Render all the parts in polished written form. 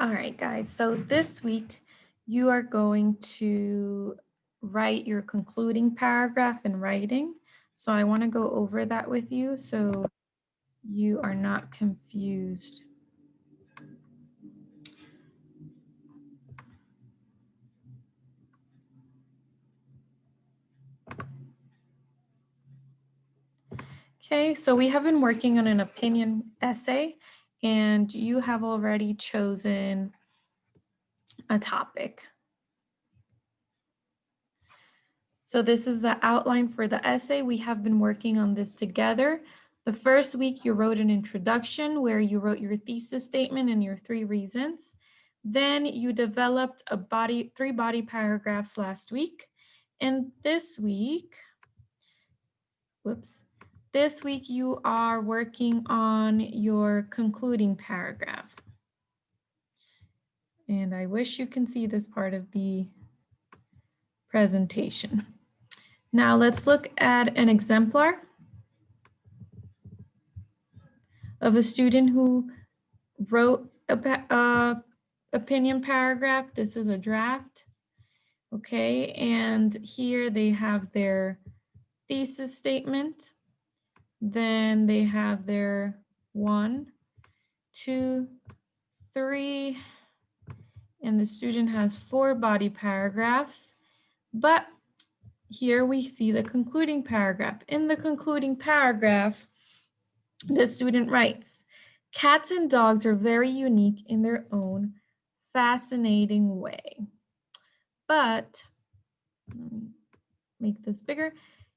All right, guys. So this week you are going to write your concluding paragraph in writing. So I want to go over that with you so you are not confused. Okay, so we have been working on an opinion essay and you have already chosen a topic. So this is the outline for the essay. We have been working on this together. The first week you wrote an introduction where you wrote your thesis statement and your 3 reasons. Then you developed a 3 body paragraphs last week. And this week you are working on your concluding paragraph. And I wish you can see this part of the presentation. Now let's look at an exemplar of a student who wrote a opinion paragraph. This is a draft. Okay, and here they have their thesis statement. Then they have their 1, 2, 3, and the student has 4 body paragraphs. But here we see the concluding paragraph. In the concluding paragraph, the student writes, "Cats and dogs are very unique in their own fascinating way. But," let me make this bigger,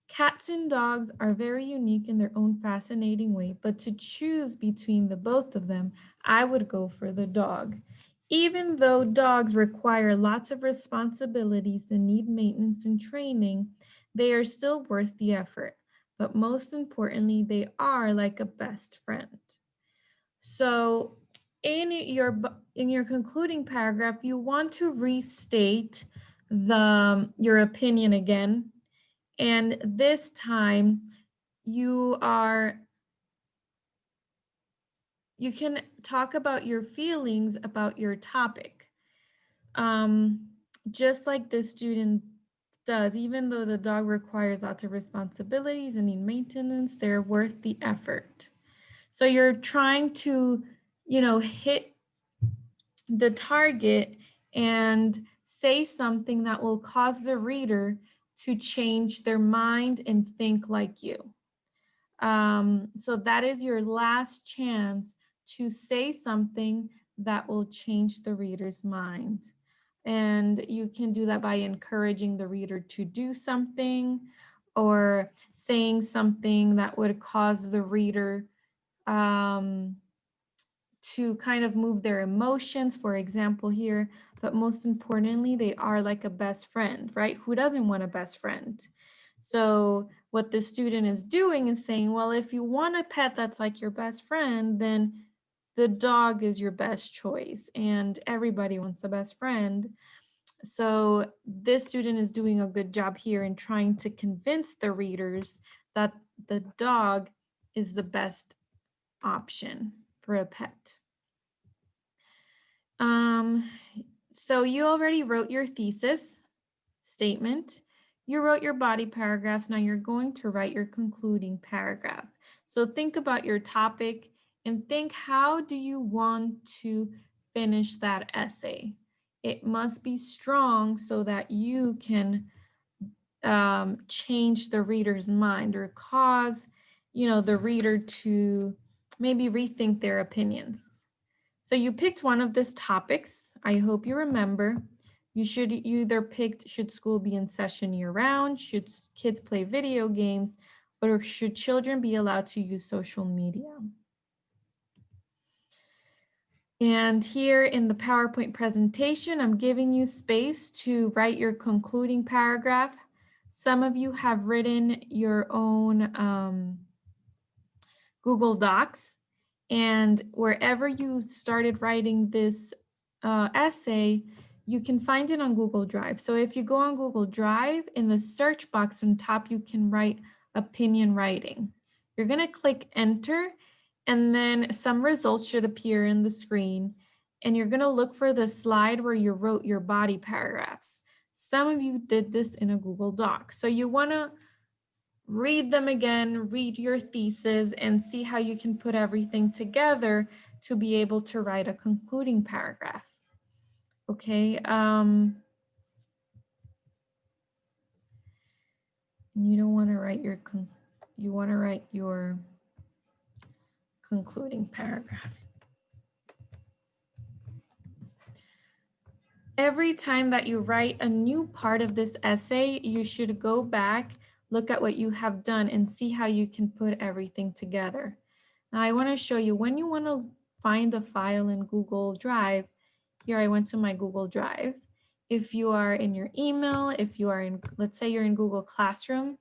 "cats and dogs are very unique in their own fascinating way, but to choose between the both of them, I would go for the dog. Even though dogs require lots of responsibilities and need maintenance and training, they are still worth the effort. But most importantly, they are like a best friend." So in your concluding paragraph, you want to restate your opinion again. And this time you can talk about your feelings about your topic. Just like this student does, even though the dog requires lots of responsibilities and need maintenance, they're worth the effort. So you're trying to, hit the target and say something that will cause the reader to change their mind and think like you. So that is your last chance to say something that will change the reader's mind. And you can do that by encouraging the reader to do something or saying something that would cause the reader to kind of move their emotions, for example, here. But most importantly, they are like a best friend, right? Who doesn't want a best friend? So what the student is doing is saying, well, if you want a pet that's like your best friend, then the dog is your best choice, and everybody wants a best friend. So this student is doing a good job here in trying to convince the readers that the dog is the best option for a pet. So you already wrote your thesis statement. You wrote your body paragraphs. Now you're going to write your concluding paragraph. So think about your topic and think, how do you want to finish that essay? It must be strong so that you can change the reader's mind or cause, the reader to maybe rethink their opinions. So you picked one of these topics. I hope you remember. You either picked, should school be in session year round? Should kids play video games? Or should children be allowed to use social media? And here in the PowerPoint presentation, I'm giving you space to write your concluding paragraph. Some of you have written your own Google Docs, and wherever you started writing this essay, you can find it on Google Drive. So if you go on Google Drive, in the search box on top, you can write opinion writing. You're going to click enter, and then some results should appear in the screen. and you're gonna look for the slide where you wrote your body paragraphs. Some of you did this in a Google Doc. So you wanna read them again, read your thesis, and see how you can put everything together to be able to write a concluding paragraph. Okay. You don't want to write your concluding paragraph. Every time that you write a new part of this essay, you should go back, look at what you have done, and see how you can put everything together. Now I want to show you when you want to find a file in Google Drive. Here I went to my Google Drive. If you are in your email, if you are in, let's say you're in Google Classroom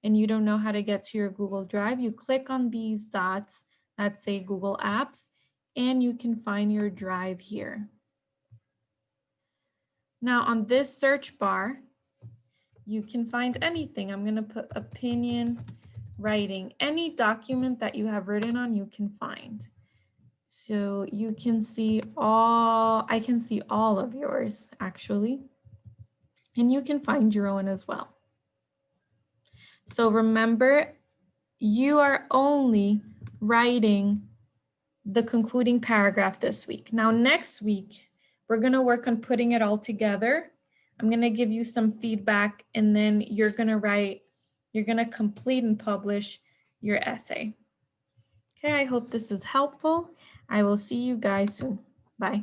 and you don't know how to get to your Google Drive, you click on these dots that say Google Apps and you can find your drive here. Now on this search bar, you can find anything. I'm going to put opinion writing. Any document that you have written on, you can find. So you can see I can see all of yours actually, and you can find your own as well. So remember, you are only writing the concluding paragraph this week. Now next week, we're gonna work on putting it all together. I'm gonna give you some feedback and then you're gonna complete and publish your essay. Okay, I hope this is helpful. I will see you guys soon. Bye.